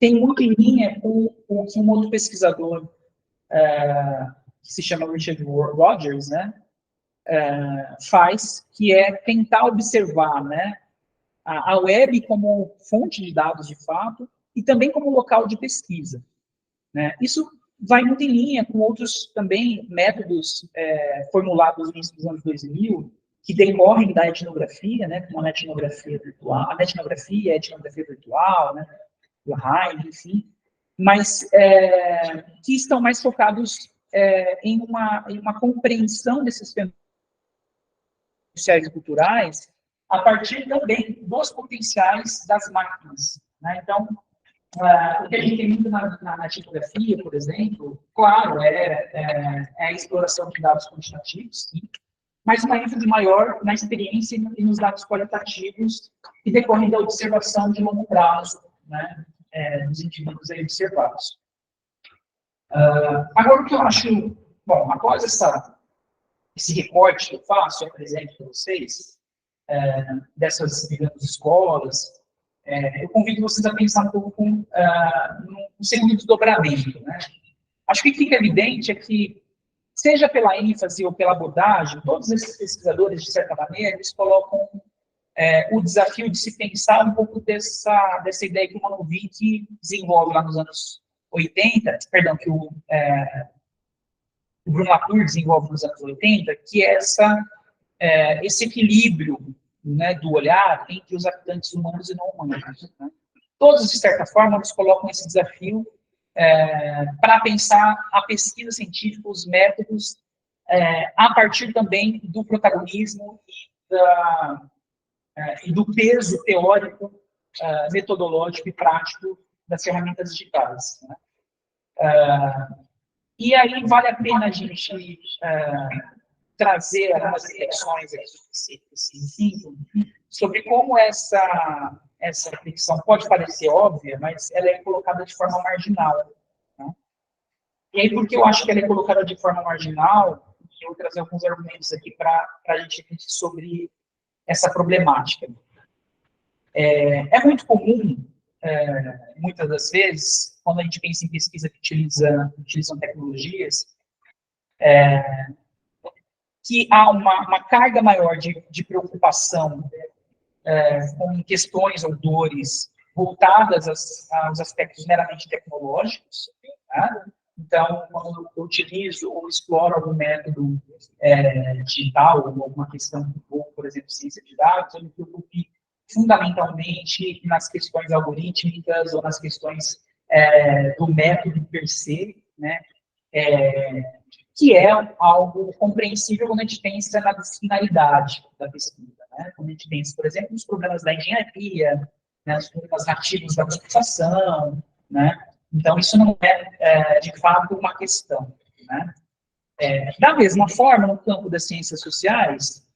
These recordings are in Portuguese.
tem muito em linha com o que um outro pesquisador, que se chama Richard Rogers, né, faz, que é tentar observar, né, a web como fonte de dados de fato e também como local de pesquisa, né. Isso vai muito em linha com outros também métodos formulados no início dos anos 2000, que decorrem da etnografia, né, como a etnografia virtual, a etnografia virtual, né, o RAID, enfim, mas que estão mais focados em uma compreensão desses fenômenos sociais e culturais a partir também dos potenciais das máquinas, né? Então, o que a gente tem muito na etnografia, por exemplo, claro, é a exploração de dados quantitativos, sim, mas uma ênfase maior na experiência e nos dados qualitativos que decorrem da observação de longo prazo, né, dos indivíduos aí observados. Agora, o que eu acho, bom, após esse recorte que eu faço, eu apresento para vocês, dessas, digamos, escolas, eu convido vocês a pensar um pouco no segundo desdobramento, né? Acho que o que fica evidente é que, seja pela ênfase ou pela abordagem, todos esses pesquisadores, de certa maneira, eles colocam o desafio de se pensar um pouco dessa ideia que o Manovic desenvolve lá nos anos 80, perdão, que o Bruno Latour desenvolve nos anos 80, que é esse equilíbrio, né, do olhar entre os habitantes humanos e não humanos, né? Todos, de certa forma, nos colocam esse desafio para pensar a pesquisa científica, os métodos, a partir também do protagonismo e do peso teórico, metodológico e prático das ferramentas digitais, né? E aí vale a pena a gente trazer algumas reflexões aqui sobre como essa reflexão pode parecer óbvia, mas ela é colocada de forma marginal, né? E aí, por que eu acho que ela é colocada de forma marginal? Eu vou trazer alguns argumentos aqui para a gente refletir sobre essa problemática. É muito comum, muitas das vezes, quando a gente pensa em pesquisa que utilizam tecnologias, que há uma carga maior de preocupação com questões ou dores voltadas aos aspectos meramente tecnológicos, tá? Então, quando eu utilizo ou exploro algum método digital, ou alguma questão, por exemplo, ciência de dados, eu me preocupo fundamentalmente nas questões algorítmicas ou nas questões do método per se, né? Que é algo compreensível quando a gente pensa na disciplinaridade da pesquisa, né? Quando a gente pensa, por exemplo, nos problemas da engenharia, né, os problemas nativos da computação, né? Então, isso não é, de fato, uma questão, né? Da mesma forma, no campo das ciências sociais,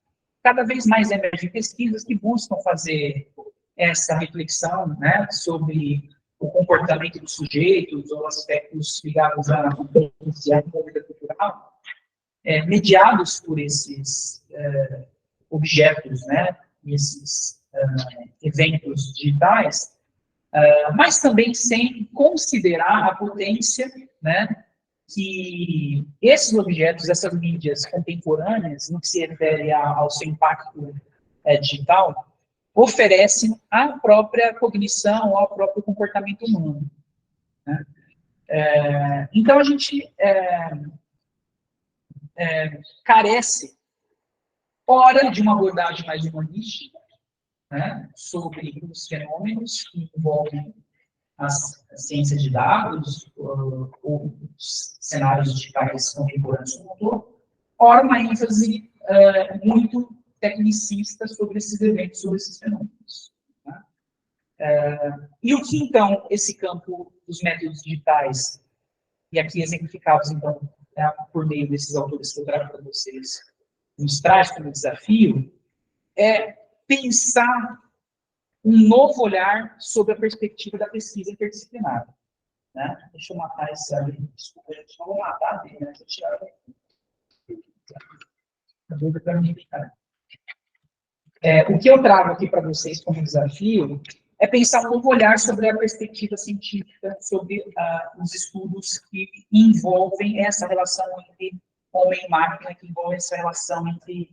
cada vez mais emergem pesquisas que buscam fazer essa reflexão, né, sobre o comportamento dos sujeitos ou aspectos ligados à vida cultural, mediados por esses objetos, né, esses eventos digitais, mas também sem considerar a potência, né, que esses objetos, essas mídias contemporâneas, no que se refere ao seu impacto digital, oferecem à própria cognição, ao próprio comportamento humano, né? Então, a gente carece, ora, de uma abordagem mais humanística, né, sobre os fenômenos que envolvem as ciências de dados, ou os cenários digitais contemporâneos como um todo, ora, uma ênfase muito tecnicista sobre esses eventos, sobre esses fenômenos, né? E o que, então, esse campo dos métodos digitais, e aqui exemplificados, então, por meio desses autores que eu trago para vocês, nos traz como desafio, é pensar um novo olhar sobre a perspectiva da pesquisa interdisciplinar, né? Deixa eu matar esse ali. Desculpa, gente, não vou matar, né? Deixa eu tirar a dúvida para mim. O que eu trago aqui para vocês como desafio é pensar um novo olhar sobre a perspectiva científica, sobre os estudos que envolvem essa relação entre homem e máquina, que envolvem essa relação entre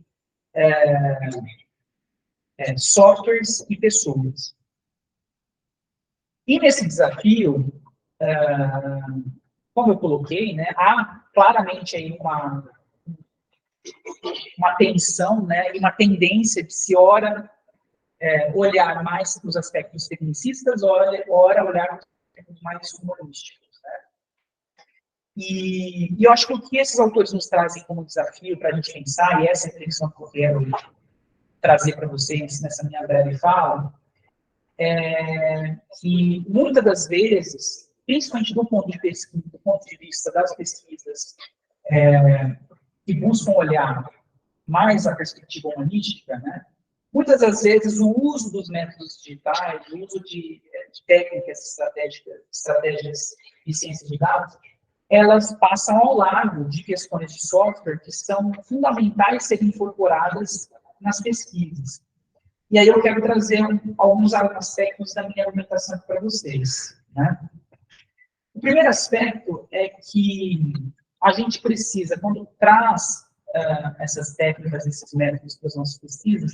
softwares e pessoas. E nesse desafio, como eu coloquei, né, há claramente aí uma tensão, né, e uma tendência de se ora olhar mais para os aspectos tecnicistas, ora olhar para os aspectos mais humanísticos. Né? E eu acho que o que esses autores nos trazem como desafio para a gente pensar, e essa é a reflexão que eu quero trazer para vocês nessa minha breve fala, é que muitas das vezes, principalmente do ponto de vista das pesquisas que buscam olhar mais a perspectiva humanística, né, muitas das vezes o uso dos métodos digitais, o uso de técnicas estratégias de ciência de dados, elas passam ao lado de questões de software que são fundamentais serem incorporadas nas pesquisas. E aí eu quero trazer alguns aspectos da minha argumentação para vocês. Né? O primeiro aspecto é que a gente precisa, quando traz essas técnicas, esses métodos para as nossas pesquisas,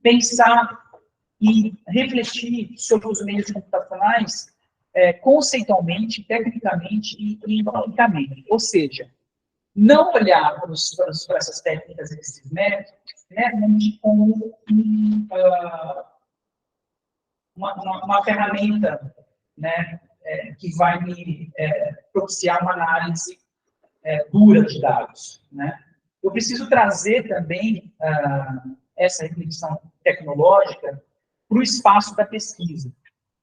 pensar e refletir sobre os meios computacionais conceitualmente, tecnicamente e empiricamente. Ou seja, não olhar para essas técnicas e esses métodos como uma ferramenta, né, que vai me propiciar uma análise dura de dados. Né? Eu preciso trazer também essa reflexão tecnológica para o espaço da pesquisa.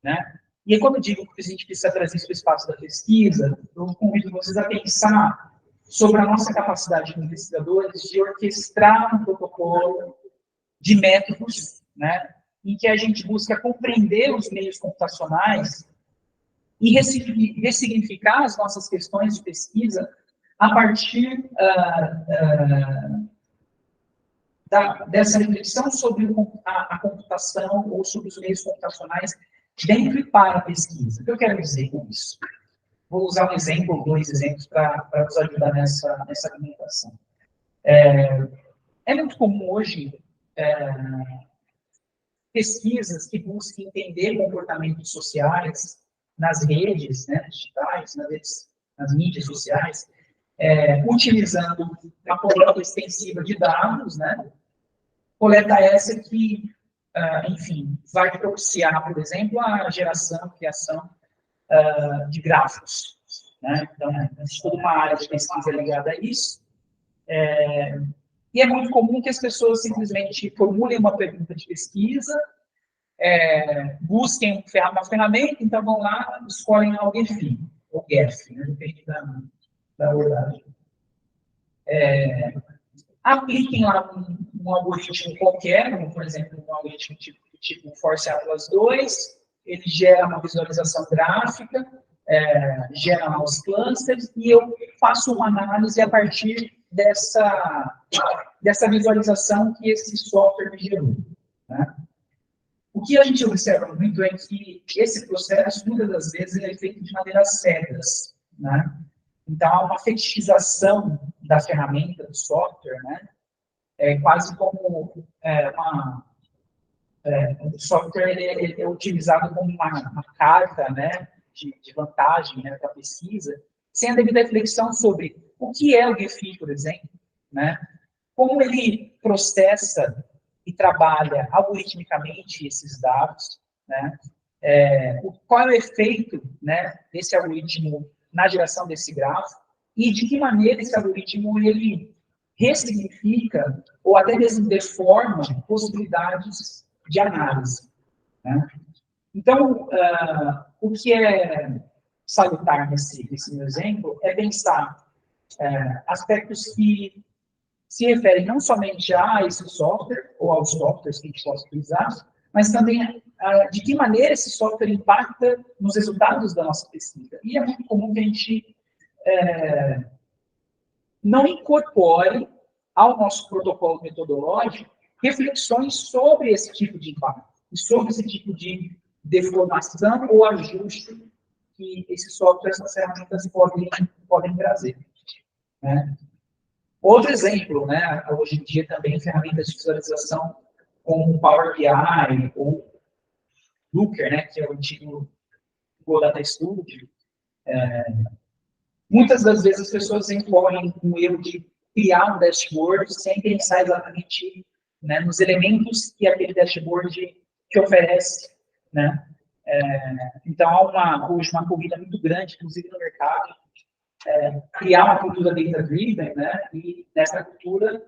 Né? E aí, quando eu digo que a gente precisa trazer isso para o espaço da pesquisa, eu convido vocês a pensar sobre a nossa capacidade de investigadores de orquestrar um protocolo de métodos, né, em que a gente busca compreender os meios computacionais e ressignificar as nossas questões de pesquisa a partir dessa reflexão sobre a computação ou sobre os meios computacionais dentro e para a pesquisa. O que eu quero dizer com isso? Vou usar um exemplo, dois exemplos, para nos ajudar nessa argumentação. É muito comum hoje pesquisas que busquem entender comportamentos sociais nas redes, né, digitais, nas mídias sociais, utilizando uma coleta extensiva de dados, né, coleta essa que, enfim, vai propiciar, por exemplo, a geração, criação de gráficos. Né? Então, existe toda uma área de pesquisa ligada a isso. E é muito comum que as pessoas simplesmente formulem uma pergunta de pesquisa, busquem uma ferramenta, então vão lá, escolhem o GEFI, ou GEF, né? Depende da abordagem. Apliquem lá um algoritmo qualquer, como, por exemplo, um algoritmo tipo Force Atlas 2, ele gera uma visualização gráfica, gera lá os clusters, e eu faço uma análise a partir dessa visualização que esse software me gerou. Né? O que a gente observa muito é que esse processo, muitas das vezes, ele é feito de maneiras cegas. Né? Então, há uma fetichização da ferramenta, do software, né? Quase como o software ele é utilizado como uma carta, né, de vantagem, né, para a pesquisa, sem a devida reflexão sobre o que é o GEFI, por exemplo, né, como ele processa e trabalha algoritmicamente esses dados, né, qual é o efeito, né, desse algoritmo na geração desse gráfico e de que maneira esse algoritmo ele ressignifica ou até mesmo deforma possibilidades de análise. Né? Então, o que é salutar nesse meu exemplo é pensar aspectos que se referem não somente a esse software ou aos softwares que a gente possa utilizar, mas também de que maneira esse software impacta nos resultados da nossa pesquisa. E é muito comum que a gente não incorpore ao nosso protocolo metodológico reflexões sobre esse tipo de impacto, e sobre esse tipo de deformação ou ajuste que esses softwares, essas ferramentas podem trazer. Né? Outro exemplo, né, hoje em dia também ferramentas de visualização como Power BI ou Looker, né, que é o antigo Google Data Studio. Muitas das vezes as pessoas incorrem no erro de criar um dashboard sem pensar exatamente, né, nos elementos que aquele dashboard te oferece. Né? Então, há hoje uma corrida muito grande, inclusive no mercado, criar uma cultura data-driven, né? E nessa cultura,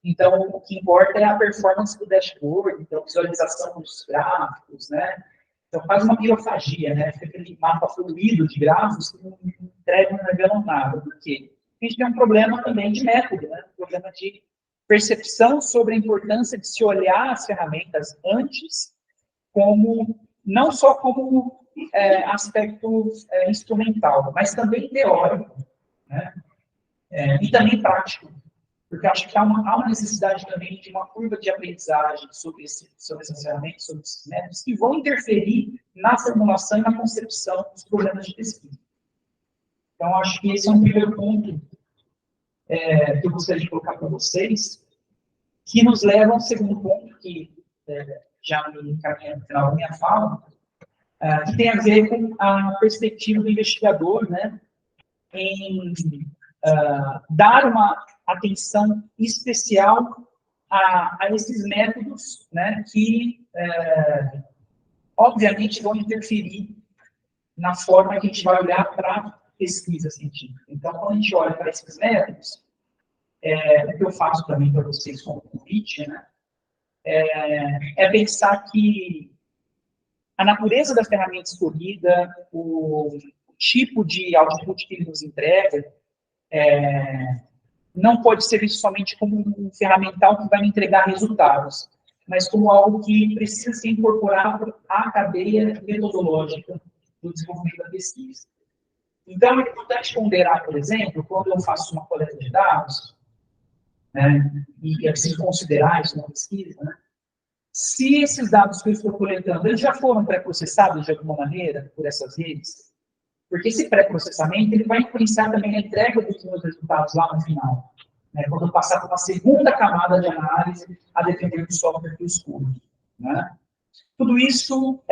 então, o que importa é a performance do dashboard, então, visualização dos gráficos, né? Então, faz uma biofagia, né? Fica aquele mapa fluido de gráficos que não entregam, não revelam nada. Por quê? Porque a gente tem um problema também de método, né? Um problema de percepção sobre a importância de se olhar as ferramentas antes, não só como aspecto instrumental, mas também teórico, né? E também prático. Porque acho que há uma necessidade também de uma curva de aprendizagem sobre essas ferramentas, sobre esses métodos, que vão interferir na formulação e na concepção dos problemas de pesquisa. Então, acho que esse é um primeiro ponto que eu gostaria de colocar para vocês, que nos leva a um segundo ponto, que já me encaminha no final da minha fala, que tem a ver com a perspectiva do investigador, né, em dar uma atenção especial a esses métodos, né, que, obviamente, vão interferir na forma que a gente vai olhar para a pesquisa científica. Então, quando a gente olha para esses métodos, o que eu faço também para vocês como convite, né, é pensar que a natureza da ferramenta escolhida, o tipo de output que ele nos entrega, não pode ser visto somente como um ferramental que vai me entregar resultados, mas como algo que precisa ser incorporado à cadeia metodológica do desenvolvimento da pesquisa. Então, é importante ponderar, por exemplo, quando eu faço uma coleta de dados, né, e é preciso considerar isso na pesquisa, né, se esses dados que eu estou coletando, eles já foram pré-processados de alguma maneira por essas redes, porque esse pré-processamento ele vai influenciar também a entrega dos meus resultados lá no final, né, quando eu passar por uma segunda camada de análise, a depender do software que eu escolho. Né? Tudo isso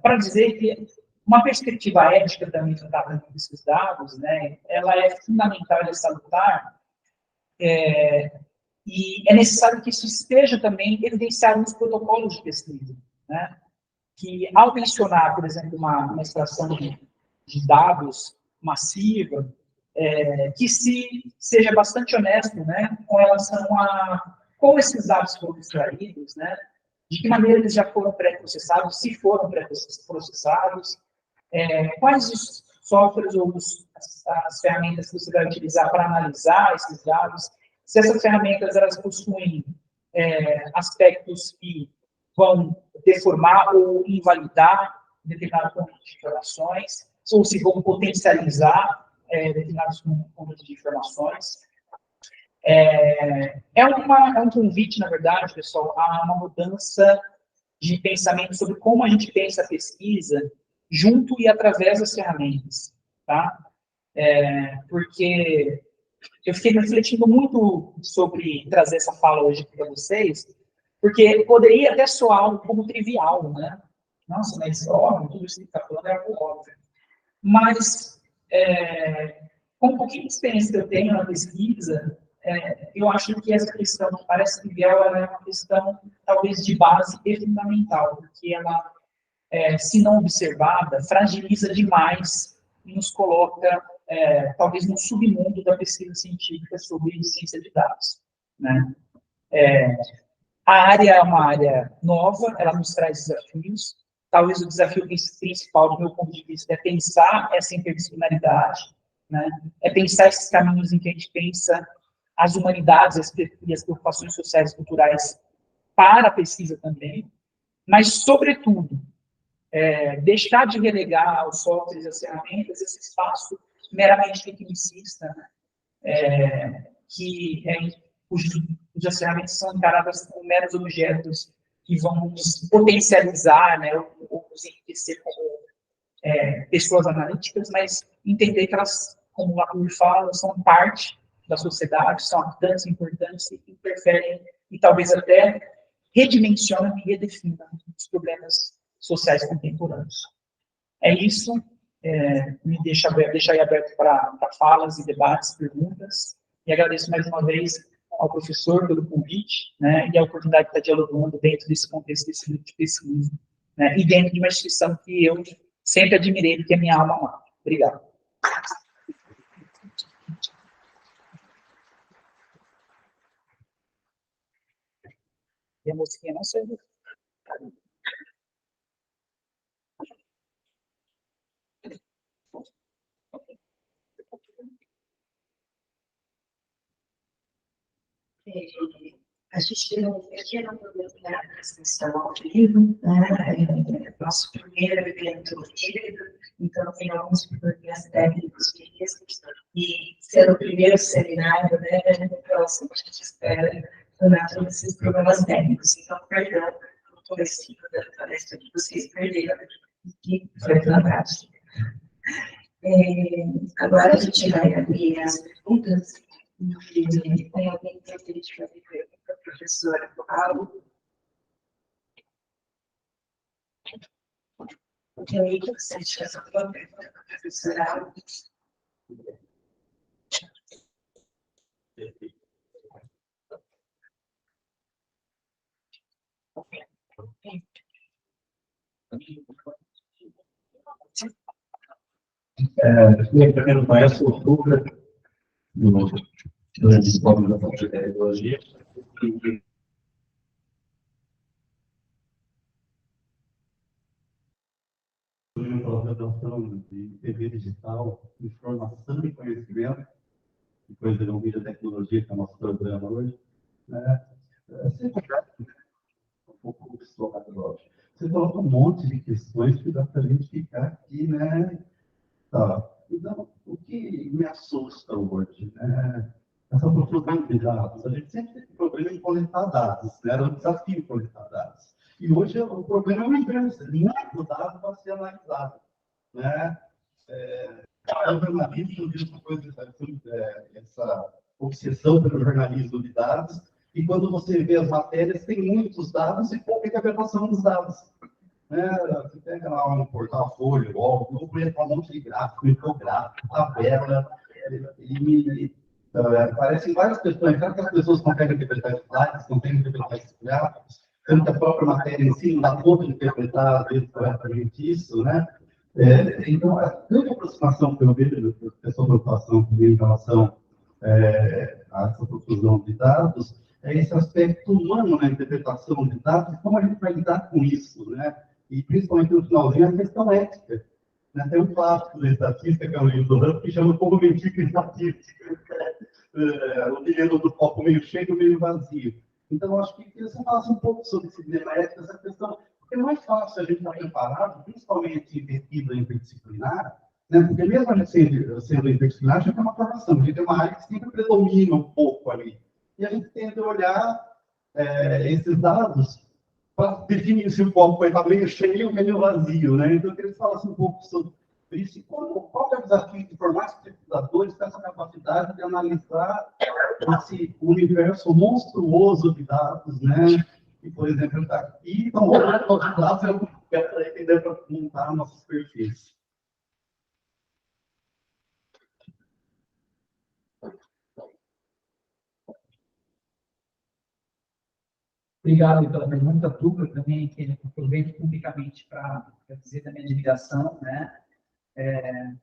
para dizer que uma perspectiva ética também do tratamento desses dados, né, ela é fundamental e salutar, e é necessário que isso esteja também evidenciado nos protocolos de pesquisa, né? Que, ao mencionar, por exemplo, uma extração de dados massiva, que seja bastante honesto, né, com relação a como esses dados foram extraídos, né, de que maneira eles já foram pré-processados, se foram pré-processados, quais os softwares ou as ferramentas que você vai utilizar para analisar esses dados, se essas ferramentas elas possuem aspectos que vão deformar ou invalidar determinado conjunto de informações, ou se vão potencializar determinados conjuntos de informações. É um convite, na verdade, pessoal, a uma mudança de pensamento sobre como a gente pensa a pesquisa junto e através das ferramentas. Tá? Porque eu fiquei refletindo muito sobre trazer essa fala hoje para vocês, porque poderia até soar algo como trivial, né? Nossa, mas óbvio, tudo isso que está falando é algo óbvio. Mas, com um pouquinho de experiência que eu tenho na pesquisa, eu acho que essa questão que parece trivial, ela é uma questão, talvez, de base e fundamental, porque ela, se não observada, fragiliza demais e nos coloca, talvez, no submundo da pesquisa científica sobre ciência de dados. Né? A área é uma área nova, ela nos traz desafios. Talvez o desafio principal, do meu ponto de vista, é pensar essa interdisciplinaridade, né? É pensar esses caminhos em que a gente pensa as humanidades e as preocupações sociais e culturais para a pesquisa também, mas, sobretudo, deixar de relegar aos softwares e às ferramentas esse espaço meramente tecnicista, né? Cujas ferramentas são encaradas como meros objetos que vão nos potencializar, né, ou nos enriquecer como pessoas analíticas, mas entender que elas, como o Latour fala, são parte da sociedade, são habitantes importantes e interferem e talvez até redimensionam e redefinam os problemas sociais contemporâneos. É isso. Me deixa aí aberto para falas e debates, perguntas, e agradeço mais uma vez ao professor pelo convite, né, e a oportunidade de estar dialogando dentro desse contexto desse grupo de pesquisa, né, e dentro de uma instituição que eu sempre admirei, porque é minha alma máter. Obrigado. E a musiquinha não serve. A gente tem um pequeno problema na transmissão ao vivo, né? Nosso primeiro evento híbrido, então tem alguns problemas técnicos mesmos, e sendo o primeiro seminário, né, próximo, a gente espera sanar todos esses problemas técnicos. Então, perdão o comecinho da palestra que vocês perderam, que foi fantástico. Agora a gente vai abrir as perguntas. Tem alguém que gostaria de fazer pergunta para a professora Paulo? Tem alguém que gostaria de fazer uma pergunta para a professora Paulo? Para quem não conhece, o Tuca, do Escola da Faculdade de Tecnologia, e uma programação de TV digital, informação e conhecimento, depois de um vídeo tecnologia, que é o nosso programa hoje, né? Um pouco psicológico. Você coloca um monte de questões que dá para a gente ficar aqui, né? Tá. Então, o que me assusta hoje, né? Essa profusão de dados. A gente sempre teve problema em coletar dados, né? Era um desafio coletar dados. E hoje o problema é o inverso, muito dado para ser analisado, né? O jornalismo diz uma coisa, essa obsessão pelo jornalismo de dados, e quando você vê as matérias, tem muitos dados e pouca interpretação dos dados. Você pega lá um portal Folha, UOL, eu conheço um monte de gráfico, infográfico, tabela, aparecem várias questões. Será que as pessoas conseguem interpretar slides, conseguem interpretar esses gráficos? Sendo que a própria matéria em si não dá conta de interpretar, às vezes, corretamente isso, né? Então, a grande aproximação que eu vejo dessa preocupação comigo em relação a essa profusão de dados é esse aspecto humano na interpretação de dados e como a gente vai lidar com isso, né? E principalmente no finalzinho a questão ética. Né? Tem um clássico da estatística, que é um livro do Rand, que chama Como Mentir com Estatística. O dinheiro do copo meio cheio, meio vazio. Então, eu acho que você falasse um pouco sobre esse dilema ético, essa questão, porque não é fácil a gente estar preparado, principalmente em pesquisa interdisciplinar, né? Porque mesmo a gente sendo interdisciplinar, a gente tem uma formação, a gente tem uma área que sempre predomina um pouco ali. E a gente tenta olhar esses dados para definir se o copo vai estar meio cheio ou meio vazio, né? Então, eu queria que você falasse um pouco sobre isso. Qual é o desafio de formar esses pesquisadores com essa capacidade de analisar esse universo monstruoso de dados, né? E, por exemplo, está aqui, então, os dados eu quero entender para montar nossos perfis. Obrigado pela pergunta, Tuca, também, que aproveito publicamente para dizer da minha admiração, né? A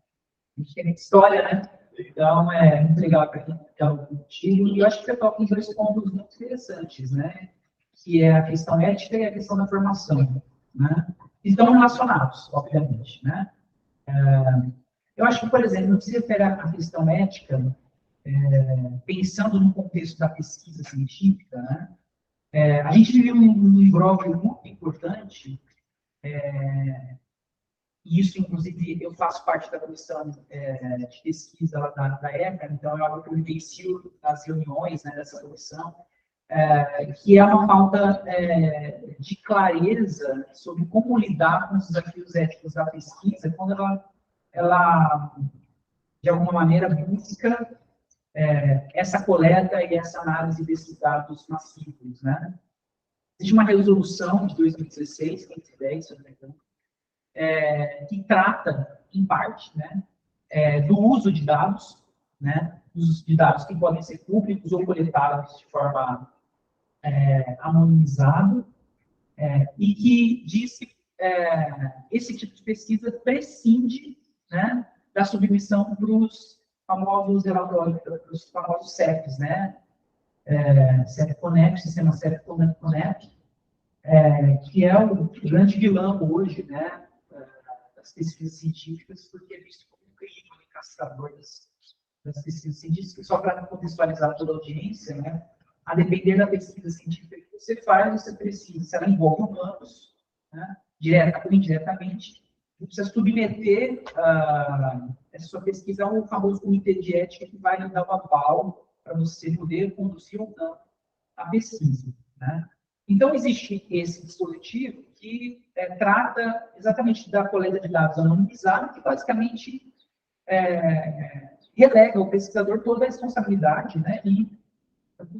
gente tem muita história, né? Então, é muito legal para quem está contigo. E eu acho que você toca em dois pontos muito interessantes, né? Que é a questão ética e a questão da formação, né? Estão relacionados, obviamente, né? Eu acho que, por exemplo, não precisa pegar a questão ética, pensando no contexto da pesquisa científica, né? A gente vive um imbróglio muito importante, e isso, inclusive, eu faço parte da comissão de pesquisa da ECA, então é algo que eu vivencio nas reuniões, né, dessa comissão, que é uma falta de clareza sobre como lidar com os desafios éticos da pesquisa, quando ela de alguma maneira, busca essa coleta e essa análise desses dados massivos, né? Existe uma resolução de 2016, 510, se eu não me engano, que trata, em parte, né, do uso de dados, né, uso de dados que podem ser públicos ou coletados de forma anonimizada, e que diz que esse tipo de pesquisa prescinde, né, da submissão para os famosos relatórios, para os famosos CEPs, né, CEP-Conect, Sistema CEP-Conect, que é o grande vilão hoje, né, das pesquisas científicas, porque é visto como um crime castrador das pesquisas científicas, só para contextualizar toda a audiência, né, a depender da pesquisa científica que você faz, você precisa, se ela envolve humanos, né, direta ou indiretamente, você precisa submeter essa sua pesquisa ao famoso comitê de ética que vai lhe dar o aval para você poder conduzir ou não a pesquisa, né? Então, existe esse dispositivo que trata exatamente da coleta de dados anonimizados, que basicamente relega ao pesquisador toda a responsabilidade, né, e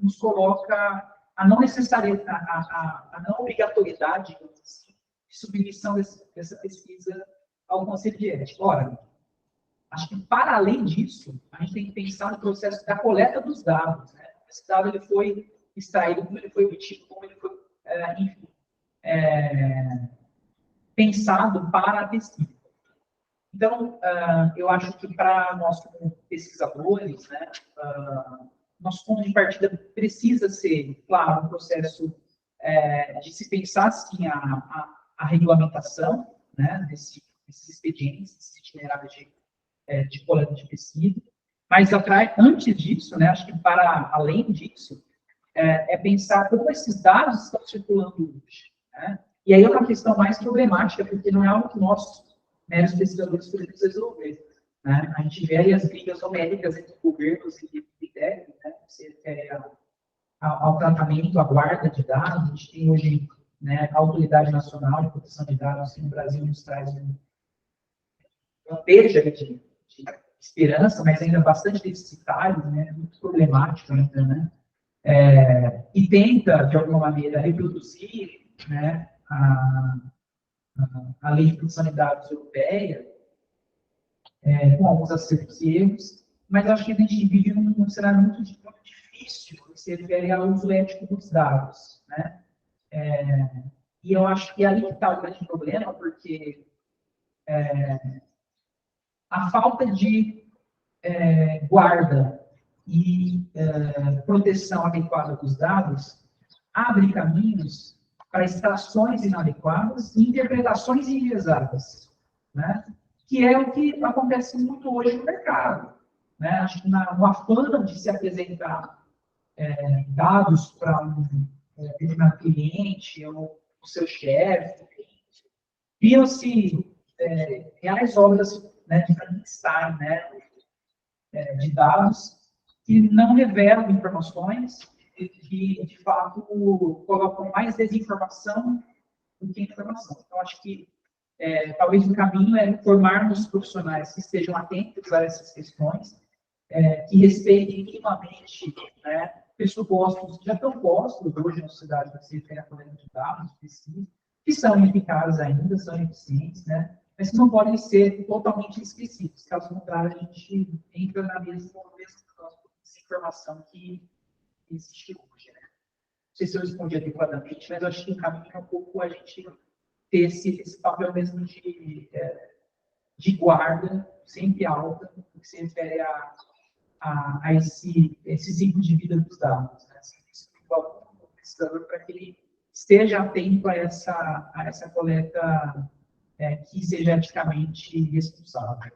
nos coloca a não necessária, a não obrigatoriedade de submissão dessa pesquisa ao Conselho de Ética. Ora, acho que, para além disso, a gente tem que pensar no processo da coleta dos dados, né? Esse dado ele foi extraído, como ele foi obtido, como ele foi, enfim, pensado para a pesquisa. Então, eu acho que para nós, como pesquisadores, né, nosso ponto de partida precisa ser, claro, um processo de se pensar, sim, a regulamentação, né, desses expedientes, desses itinerários de coleta de pesquisa, mas antes disso, né, acho que para além disso, pensar como esses dados estão circulando hoje, né? E aí é uma questão mais problemática, porque não é algo que nós, meros pesquisadores, podemos resolver, né? A gente vê aí as brigas homéricas entre governos e IDEC, né? Se refere ao tratamento, à guarda de dados. A gente tem hoje, né, a Autoridade Nacional de Proteção de Dados, que no Brasil nos traz uma perda de esperança, mas ainda bastante deficitário, né? Muito problemático ainda, né? E tenta, de alguma maneira, reproduzir, né, a Lei de Proteção de Dados Europeia, com alguns acertos e erros, mas acho que a gente vive num cenário muito difícil, que se refere ao uso ético dos dados, né? E eu acho que aí que está o grande problema, porque a falta de guarda e proteção adequada dos dados abre caminhos para extrações inadequadas e interpretações enviesadas, né? Que é o que acontece muito hoje no mercado, né? Acho que no afã de se apresentar dados para um determinado cliente ou o seu chefe, criam-se reais obras, né, de Frankenstein, né, de dados que não revelam informações e que, de fato, colocam mais desinformação do que informação. Então, acho que talvez o caminho é formarmos profissionais que estejam atentos a essas questões, que respeitem minimamente, né, pressupostos que já estão postos hoje na sociedade para se referir à coleta de dados, pesquisa, que são eficazes ainda, são eficientes, né, mas que não podem ser totalmente esquecidos. Caso contrário, a gente entra na mesma desinformação que existe hoje, né? Não sei se eu respondi adequadamente, mas eu acho que o caminho é um pouco a gente ter esse papel mesmo de guarda sempre alta, no que se refere a esse ciclo de vida dos dados, né? Isso o pesquisador para que ele esteja atento a essa coleta que seja eticamente responsável.